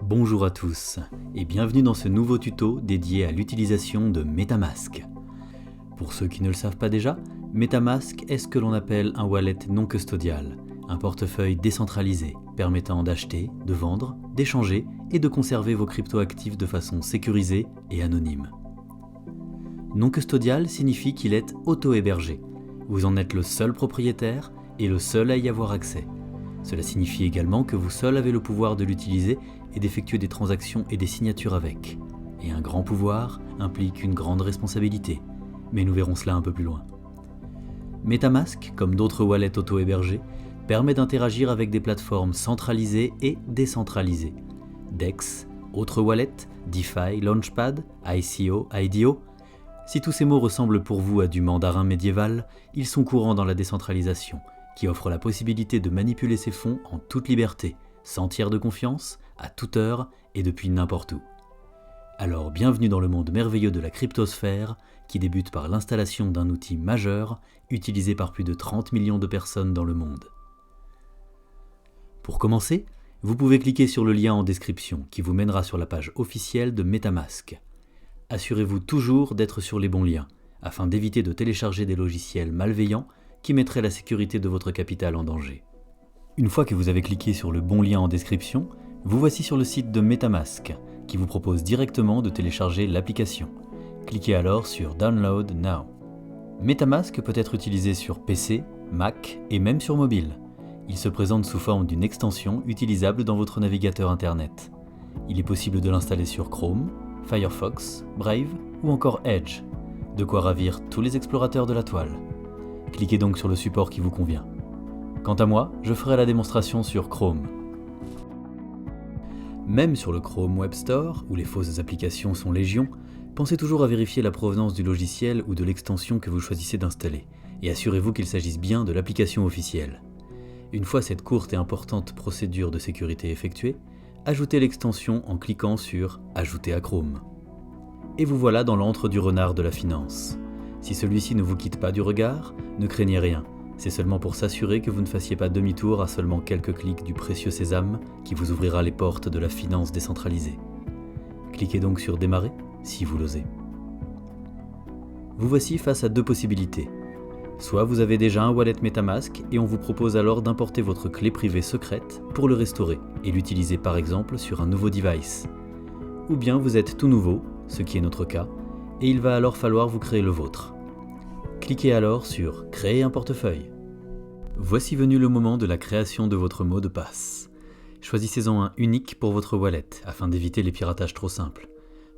Bonjour à tous et bienvenue dans ce nouveau tuto dédié à l'utilisation de MetaMask. Pour ceux qui ne le savent pas déjà, MetaMask est ce que l'on appelle un wallet non custodial, un portefeuille décentralisé permettant d'acheter, de vendre, d'échanger et de conserver vos cryptoactifs de façon sécurisée et anonyme. Non custodial signifie qu'il est auto-hébergé. Vous en êtes le seul propriétaire et le seul à y avoir accès. Cela signifie également que vous seul avez le pouvoir de l'utiliser et d'effectuer des transactions et des signatures avec. Et un grand pouvoir implique une grande responsabilité, mais nous verrons cela un peu plus loin. MetaMask, comme d'autres wallets auto-hébergés, permet d'interagir avec des plateformes centralisées et décentralisées. DEX, autres wallets, DeFi, Launchpad, ICO, IDO. Si tous ces mots ressemblent pour vous à du mandarin médiéval, ils sont courants dans la décentralisation, qui offre la possibilité de manipuler ses fonds en toute liberté, sans tiers de confiance, à toute heure et depuis n'importe où. Alors bienvenue dans le monde merveilleux de la cryptosphère, qui débute par l'installation d'un outil majeur, utilisé par plus de 30 millions de personnes dans le monde. Pour commencer, vous pouvez cliquer sur le lien en description, qui vous mènera sur la page officielle de MetaMask. Assurez-vous toujours d'être sur les bons liens, afin d'éviter de télécharger des logiciels malveillants qui mettraient la sécurité de votre capital en danger. Une fois que vous avez cliqué sur le bon lien en description, vous voici sur le site de MetaMask, qui vous propose directement de télécharger l'application. Cliquez alors sur Download Now. MetaMask peut être utilisé sur PC, Mac et même sur mobile. Il se présente sous forme d'une extension utilisable dans votre navigateur internet. Il est possible de l'installer sur Chrome, Firefox, Brave ou encore Edge. De quoi ravir tous les explorateurs de la toile. Cliquez donc sur le support qui vous convient. Quant à moi, je ferai la démonstration sur Chrome. Même sur le Chrome Web Store, où les fausses applications sont légion, pensez toujours à vérifier la provenance du logiciel ou de l'extension que vous choisissez d'installer, et assurez-vous qu'il s'agisse bien de l'application officielle. Une fois cette courte et importante procédure de sécurité effectuée, ajoutez l'extension en cliquant sur « Ajouter à Chrome ». Et vous voilà dans l'antre du renard de la finance. Si celui-ci ne vous quitte pas du regard, ne craignez rien. C'est seulement pour s'assurer que vous ne fassiez pas demi-tour à seulement quelques clics du précieux sésame qui vous ouvrira les portes de la finance décentralisée. Cliquez donc sur Démarrer, si vous l'osez. Vous voici face à deux possibilités. Soit vous avez déjà un wallet MetaMask et on vous propose alors d'importer votre clé privée secrète pour le restaurer et l'utiliser par exemple sur un nouveau device. Ou bien vous êtes tout nouveau, ce qui est notre cas, et il va alors falloir vous créer le vôtre. Cliquez alors sur « Créer un portefeuille ». Voici venu le moment de la création de votre mot de passe. Choisissez-en un unique pour votre wallet, afin d'éviter les piratages trop simples.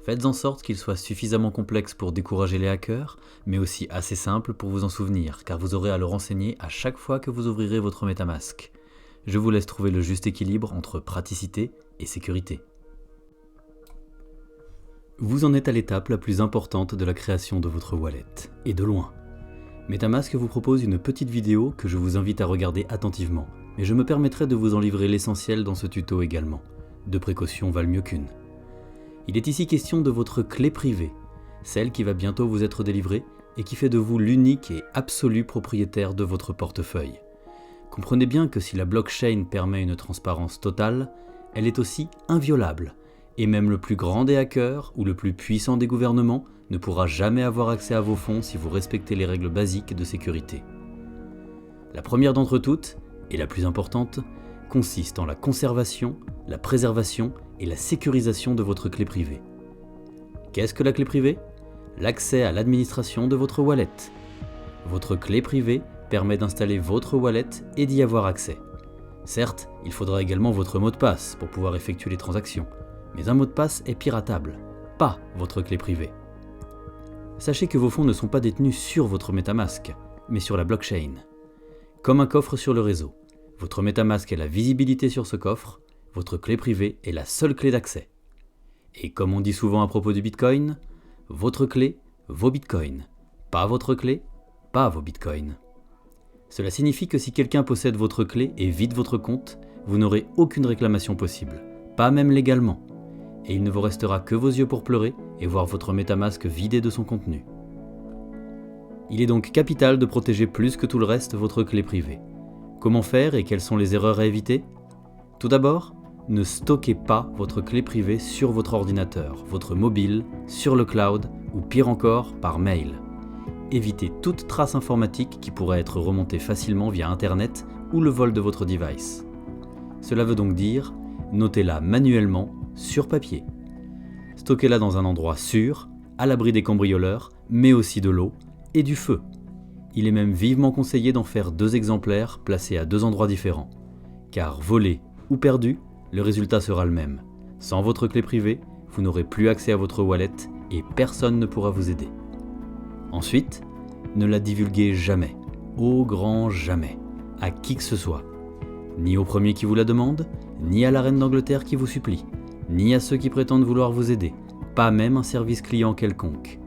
Faites en sorte qu'il soit suffisamment complexe pour décourager les hackers, mais aussi assez simple pour vous en souvenir, car vous aurez à le renseigner à chaque fois que vous ouvrirez votre MetaMask. Je vous laisse trouver le juste équilibre entre praticité et sécurité. Vous en êtes à l'étape la plus importante de la création de votre wallet, et de loin. MetaMask vous propose une petite vidéo que je vous invite à regarder attentivement, mais je me permettrai de vous en livrer l'essentiel dans ce tuto également. Deux précautions valent mieux qu'une. Il est ici question de votre clé privée, celle qui va bientôt vous être délivrée et qui fait de vous l'unique et absolu propriétaire de votre portefeuille. Comprenez bien que si la blockchain permet une transparence totale, elle est aussi inviolable, et même le plus grand des hackers ou le plus puissant des gouvernements ne pourra jamais avoir accès à vos fonds si vous respectez les règles basiques de sécurité. La première d'entre toutes, et la plus importante, consiste en la conservation, la préservation et la sécurisation de votre clé privée. Qu'est-ce que la clé privée ? L'accès à l'administration de votre wallet. Votre clé privée permet d'installer votre wallet et d'y avoir accès. Certes, il faudra également votre mot de passe pour pouvoir effectuer les transactions, mais un mot de passe est piratable, pas votre clé privée. Sachez que vos fonds ne sont pas détenus sur votre MetaMask, mais sur la blockchain. Comme un coffre sur le réseau, votre MetaMask a la visibilité sur ce coffre, votre clé privée est la seule clé d'accès. Et comme on dit souvent à propos du Bitcoin, votre clé, vos Bitcoins. Pas votre clé, pas vos Bitcoins. Cela signifie que si quelqu'un possède votre clé et vide votre compte, vous n'aurez aucune réclamation possible, pas même légalement. Et il ne vous restera que vos yeux pour pleurer et voir votre MetaMask vidé de son contenu. Il est donc capital de protéger plus que tout le reste votre clé privée. Comment faire et quelles sont les erreurs à éviter ? Tout d'abord, ne stockez pas votre clé privée sur votre ordinateur, votre mobile, sur le cloud ou pire encore, par mail. Évitez toute trace informatique qui pourrait être remontée facilement via Internet ou le vol de votre device. Cela veut donc dire, notez-la manuellement sur papier. Stockez-la dans un endroit sûr, à l'abri des cambrioleurs, mais aussi de l'eau et du feu. Il est même vivement conseillé d'en faire 2 exemplaires placés à 2 endroits différents. Car volé ou perdu, le résultat sera le même. Sans votre clé privée, vous n'aurez plus accès à votre wallet et personne ne pourra vous aider. Ensuite, ne la divulguez jamais, au grand jamais, à qui que ce soit. Ni au premier qui vous la demande, ni à la reine d'Angleterre qui vous supplie, ni à ceux qui prétendent vouloir vous aider, pas même un service client quelconque.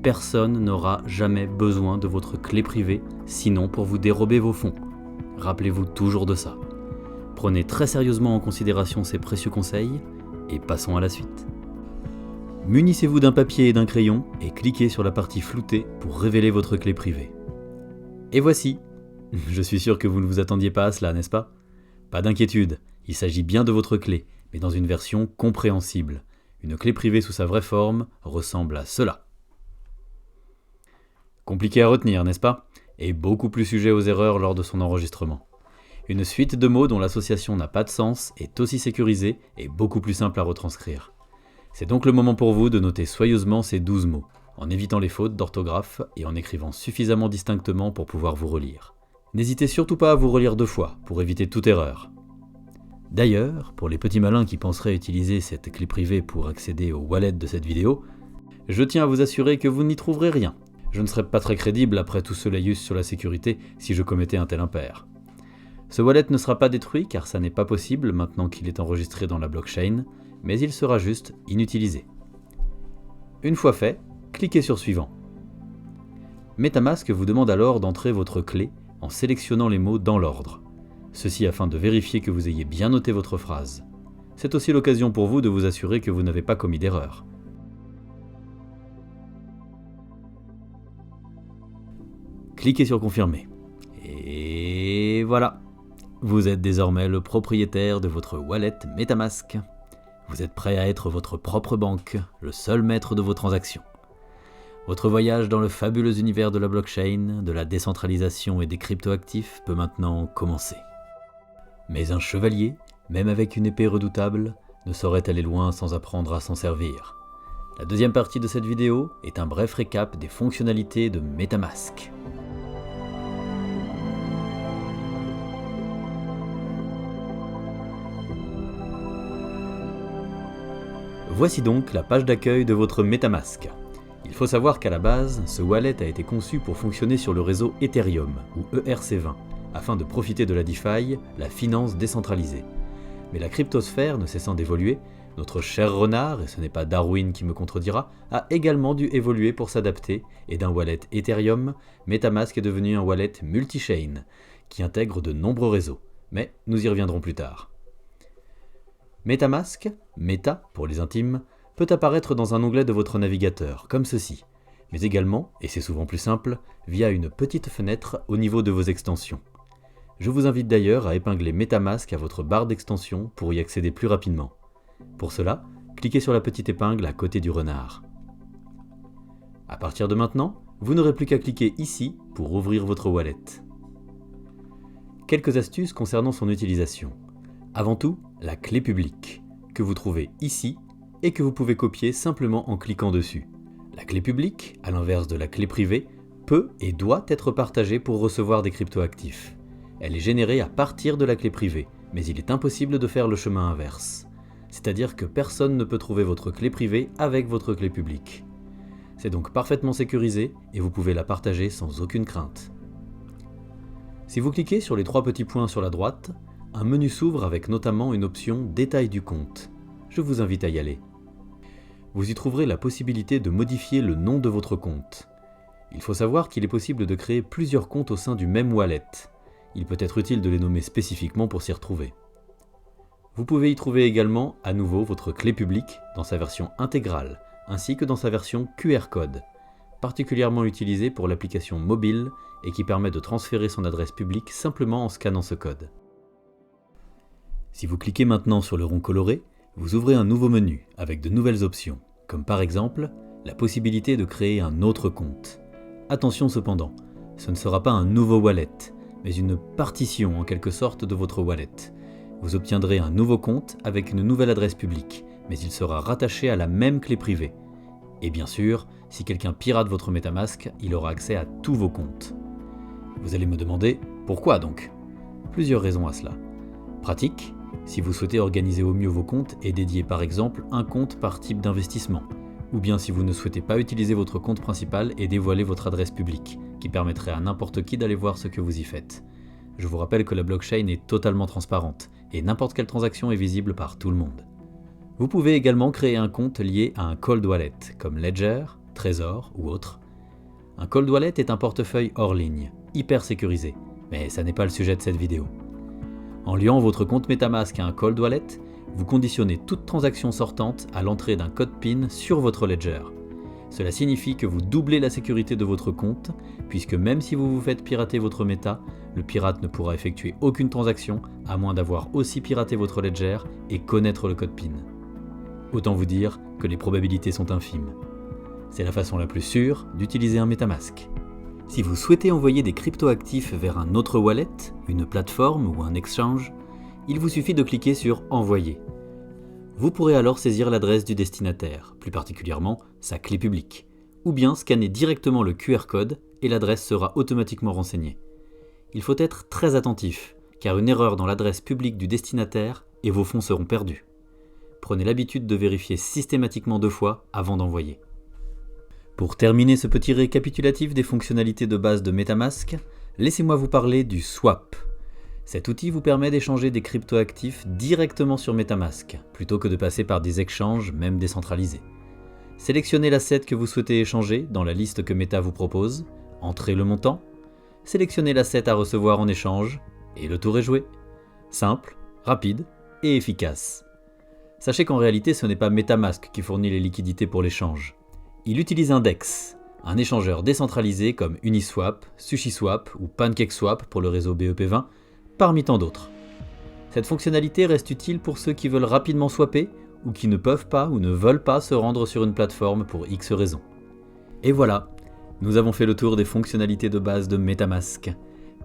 Personne n'aura jamais besoin de votre clé privée, sinon pour vous dérober vos fonds. Rappelez-vous toujours de ça. Prenez très sérieusement en considération ces précieux conseils, et passons à la suite. Munissez-vous d'un papier et d'un crayon, et cliquez sur la partie floutée pour révéler votre clé privée. Et voici. Je suis sûr que vous ne vous attendiez pas à cela, n'est-ce pas ? Pas d'inquiétude, il s'agit bien de votre clé, mais dans une version compréhensible. Une clé privée sous sa vraie forme ressemble à cela. Compliqué à retenir, n'est-ce pas ? Et beaucoup plus sujet aux erreurs lors de son enregistrement. Une suite de mots dont l'association n'a pas de sens est aussi sécurisée et beaucoup plus simple à retranscrire. C'est donc le moment pour vous de noter soigneusement ces 12 mots, en évitant les fautes d'orthographe et en écrivant suffisamment distinctement pour pouvoir vous relire. N'hésitez surtout pas à vous relire 2 fois, pour éviter toute erreur. D'ailleurs, pour les petits malins qui penseraient utiliser cette clé privée pour accéder au wallet de cette vidéo, je tiens à vous assurer que vous n'y trouverez rien. Je ne serais pas très crédible après tout ce laïus sur la sécurité si je commettais un tel impair. Ce wallet ne sera pas détruit car ça n'est pas possible maintenant qu'il est enregistré dans la blockchain, mais il sera juste inutilisé. Une fois fait, cliquez sur Suivant. MetaMask vous demande alors d'entrer votre clé en sélectionnant les mots dans l'ordre. Ceci afin de vérifier que vous ayez bien noté votre phrase. C'est aussi l'occasion pour vous de vous assurer que vous n'avez pas commis d'erreur. Cliquez sur Confirmer. Et voilà. Vous êtes désormais le propriétaire de votre wallet MetaMask. Vous êtes prêt à être votre propre banque, le seul maître de vos transactions. Votre voyage dans le fabuleux univers de la blockchain, de la décentralisation et des cryptoactifs peut maintenant commencer. Mais un chevalier, même avec une épée redoutable, ne saurait aller loin sans apprendre à s'en servir. La deuxième partie de cette vidéo est un bref récap des fonctionnalités de MetaMask. Voici donc la page d'accueil de votre MetaMask. Il faut savoir qu'à la base, ce wallet a été conçu pour fonctionner sur le réseau Ethereum, ou ERC20, afin de profiter de la DeFi, la finance décentralisée. Mais la cryptosphère ne cessant d'évoluer, notre cher renard, et ce n'est pas Darwin qui me contredira, a également dû évoluer pour s'adapter, et d'un wallet Ethereum, MetaMask est devenu un wallet multi-chain, qui intègre de nombreux réseaux. Mais nous y reviendrons plus tard. MetaMask, Meta pour les intimes, peut apparaître dans un onglet de votre navigateur, comme ceci, mais également, et c'est souvent plus simple, via une petite fenêtre au niveau de vos extensions. Je vous invite d'ailleurs à épingler MetaMask à votre barre d'extension pour y accéder plus rapidement. Pour cela, cliquez sur la petite épingle à côté du renard. À partir de maintenant, vous n'aurez plus qu'à cliquer ici pour ouvrir votre wallet. Quelques astuces concernant son utilisation. Avant tout, la clé publique, que vous trouvez ici et que vous pouvez copier simplement en cliquant dessus. La clé publique, à l'inverse de la clé privée, peut et doit être partagée pour recevoir des cryptoactifs. Elle est générée à partir de la clé privée, mais il est impossible de faire le chemin inverse. C'est-à-dire que personne ne peut trouver votre clé privée avec votre clé publique. C'est donc parfaitement sécurisé et vous pouvez la partager sans aucune crainte. Si vous cliquez sur les 3 petits points sur la droite, un menu s'ouvre avec notamment une option « Détails du compte ». Je vous invite à y aller. Vous y trouverez la possibilité de modifier le nom de votre compte. Il faut savoir qu'il est possible de créer plusieurs comptes au sein du même wallet. Il peut être utile de les nommer spécifiquement pour s'y retrouver. Vous pouvez y trouver également à nouveau votre clé publique dans sa version intégrale, ainsi que dans sa version QR code, particulièrement utilisée pour l'application mobile et qui permet de transférer son adresse publique simplement en scannant ce code. Si vous cliquez maintenant sur le rond coloré, vous ouvrez un nouveau menu avec de nouvelles options, comme par exemple la possibilité de créer un autre compte. Attention cependant, ce ne sera pas un nouveau wallet, mais une partition en quelque sorte de votre wallet. Vous obtiendrez un nouveau compte avec une nouvelle adresse publique, mais il sera rattaché à la même clé privée. Et bien sûr, si quelqu'un pirate votre MetaMask, il aura accès à tous vos comptes. Vous allez me demander, pourquoi donc ? Plusieurs raisons à cela. Pratique, si vous souhaitez organiser au mieux vos comptes et dédier par exemple un compte par type d'investissement, ou bien si vous ne souhaitez pas utiliser votre compte principal et dévoiler votre adresse publique, qui permettrait à n'importe qui d'aller voir ce que vous y faites. Je vous rappelle que la blockchain est totalement transparente, et n'importe quelle transaction est visible par tout le monde. Vous pouvez également créer un compte lié à un cold wallet, comme Ledger, Trezor ou autre. Un cold wallet est un portefeuille hors ligne, hyper sécurisé, mais ça n'est pas le sujet de cette vidéo. En liant votre compte MetaMask à un cold wallet, vous conditionnez toute transaction sortante à l'entrée d'un code PIN sur votre Ledger. Cela signifie que vous doublez la sécurité de votre compte, puisque même si vous vous faites pirater votre Meta, le pirate ne pourra effectuer aucune transaction à moins d'avoir aussi piraté votre Ledger et connaître le code PIN. Autant vous dire que les probabilités sont infimes. C'est la façon la plus sûre d'utiliser un MetaMask. Si vous souhaitez envoyer des cryptoactifs vers un autre wallet, une plateforme ou un exchange, il vous suffit de cliquer sur « Envoyer ». Vous pourrez alors saisir l'adresse du destinataire, plus particulièrement sa clé publique, ou bien scanner directement le QR code et l'adresse sera automatiquement renseignée. Il faut être très attentif, car une erreur dans l'adresse publique du destinataire et vos fonds seront perdus. Prenez l'habitude de vérifier systématiquement 2 fois avant d'envoyer. Pour terminer ce petit récapitulatif des fonctionnalités de base de MetaMask, laissez-moi vous parler du swap. Cet outil vous permet d'échanger des cryptoactifs directement sur MetaMask, plutôt que de passer par des échanges, même décentralisés. Sélectionnez l'asset que vous souhaitez échanger dans la liste que Meta vous propose, entrez le montant, sélectionnez l'asset à recevoir en échange, et le tour est joué. Simple, rapide et efficace. Sachez qu'en réalité ce n'est pas MetaMask qui fournit les liquidités pour l'échange. Il utilise un DEX, un échangeur décentralisé comme Uniswap, SushiSwap ou PancakeSwap pour le réseau BEP20, parmi tant d'autres. Cette fonctionnalité reste utile pour ceux qui veulent rapidement swapper ou qui ne peuvent pas ou ne veulent pas se rendre sur une plateforme pour X raisons. Et voilà, nous avons fait le tour des fonctionnalités de base de MetaMask.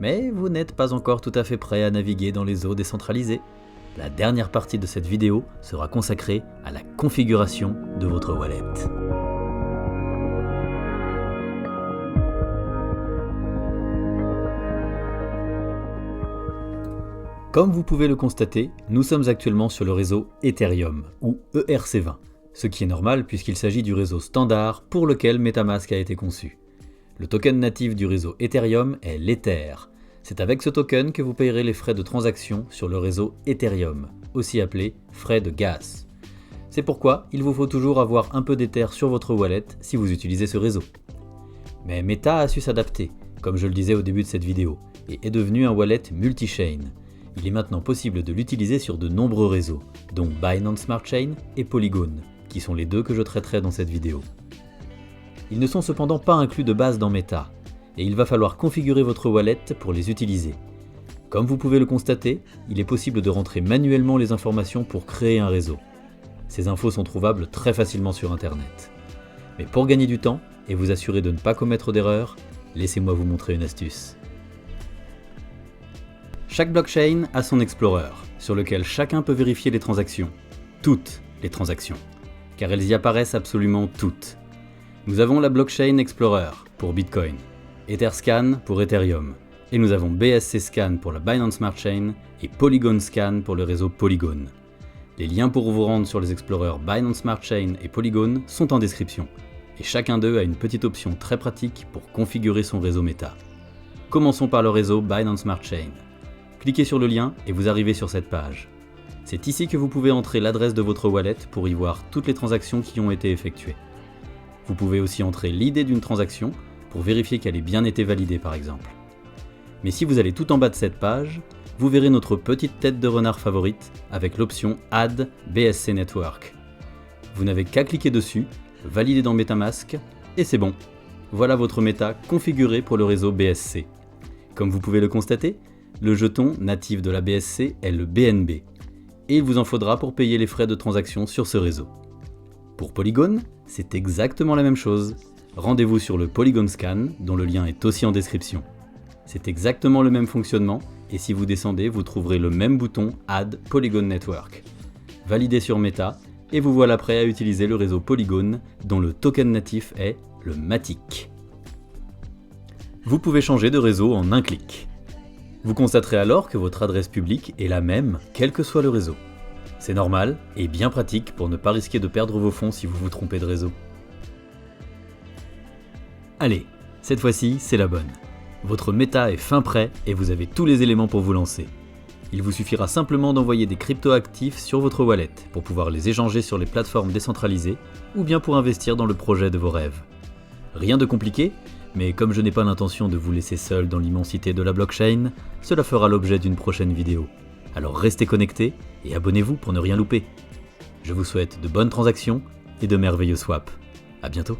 Mais vous n'êtes pas encore tout à fait prêt à naviguer dans les eaux décentralisées. La dernière partie de cette vidéo sera consacrée à la configuration de votre wallet. Comme vous pouvez le constater, nous sommes actuellement sur le réseau Ethereum, ou ERC20, ce qui est normal puisqu'il s'agit du réseau standard pour lequel MetaMask a été conçu. Le token natif du réseau Ethereum est l'Ether. C'est avec ce token que vous payerez les frais de transaction sur le réseau Ethereum, aussi appelé frais de gas. C'est pourquoi il vous faut toujours avoir un peu d'Ether sur votre wallet si vous utilisez ce réseau. Mais Meta a su s'adapter, comme je le disais au début de cette vidéo, et est devenu un wallet multi-chain. Il est maintenant possible de l'utiliser sur de nombreux réseaux, dont Binance Smart Chain et Polygon, qui sont les 2 que je traiterai dans cette vidéo. Ils ne sont cependant pas inclus de base dans Meta, et il va falloir configurer votre wallet pour les utiliser. Comme vous pouvez le constater, il est possible de rentrer manuellement les informations pour créer un réseau. Ces infos sont trouvables très facilement sur Internet. Mais pour gagner du temps et vous assurer de ne pas commettre d'erreurs, laissez-moi vous montrer une astuce. Chaque blockchain a son explorer, sur lequel chacun peut vérifier les transactions. Toutes les transactions. Car elles y apparaissent absolument toutes. Nous avons la blockchain Explorer pour Bitcoin, Etherscan pour Ethereum, et nous avons BSC Scan pour la Binance Smart Chain et Polygon Scan pour le réseau Polygon. Les liens pour vous rendre sur les explorers Binance Smart Chain et Polygon sont en description, et chacun d'eux a une petite option très pratique pour configurer son réseau Meta. Commençons par le réseau Binance Smart Chain. Cliquez sur le lien et vous arrivez sur cette page. C'est ici que vous pouvez entrer l'adresse de votre wallet pour y voir toutes les transactions qui ont été effectuées. Vous pouvez aussi entrer l'idée d'une transaction, pour vérifier qu'elle ait bien été validée par exemple. Mais si vous allez tout en bas de cette page, vous verrez notre petite tête de renard favorite avec l'option Add BSC Network. Vous n'avez qu'à cliquer dessus, valider dans MetaMask, et c'est bon. Voilà votre méta configuré pour le réseau BSC. Comme vous pouvez le constater, le jeton natif de la BSC est le BNB, et il vous en faudra pour payer les frais de transaction sur ce réseau. Pour Polygon, c'est exactement la même chose. Rendez-vous sur le Polygon Scan, dont le lien est aussi en description. C'est exactement le même fonctionnement, et si vous descendez, vous trouverez le même bouton Add Polygon Network. Validez sur Meta, et vous voilà prêt à utiliser le réseau Polygon, dont le token natif est le Matic. Vous pouvez changer de réseau en un clic. Vous constaterez alors que votre adresse publique est la même, quel que soit le réseau. C'est normal et bien pratique pour ne pas risquer de perdre vos fonds si vous vous trompez de réseau. Allez, cette fois-ci, c'est la bonne. Votre méta est fin prêt et vous avez tous les éléments pour vous lancer. Il vous suffira simplement d'envoyer des crypto-actifs sur votre wallet pour pouvoir les échanger sur les plateformes décentralisées ou bien pour investir dans le projet de vos rêves. Rien de compliqué, mais comme je n'ai pas l'intention de vous laisser seul dans l'immensité de la blockchain, cela fera l'objet d'une prochaine vidéo. Alors restez connectés et abonnez-vous pour ne rien louper. Je vous souhaite de bonnes transactions et de merveilleux swaps. À bientôt.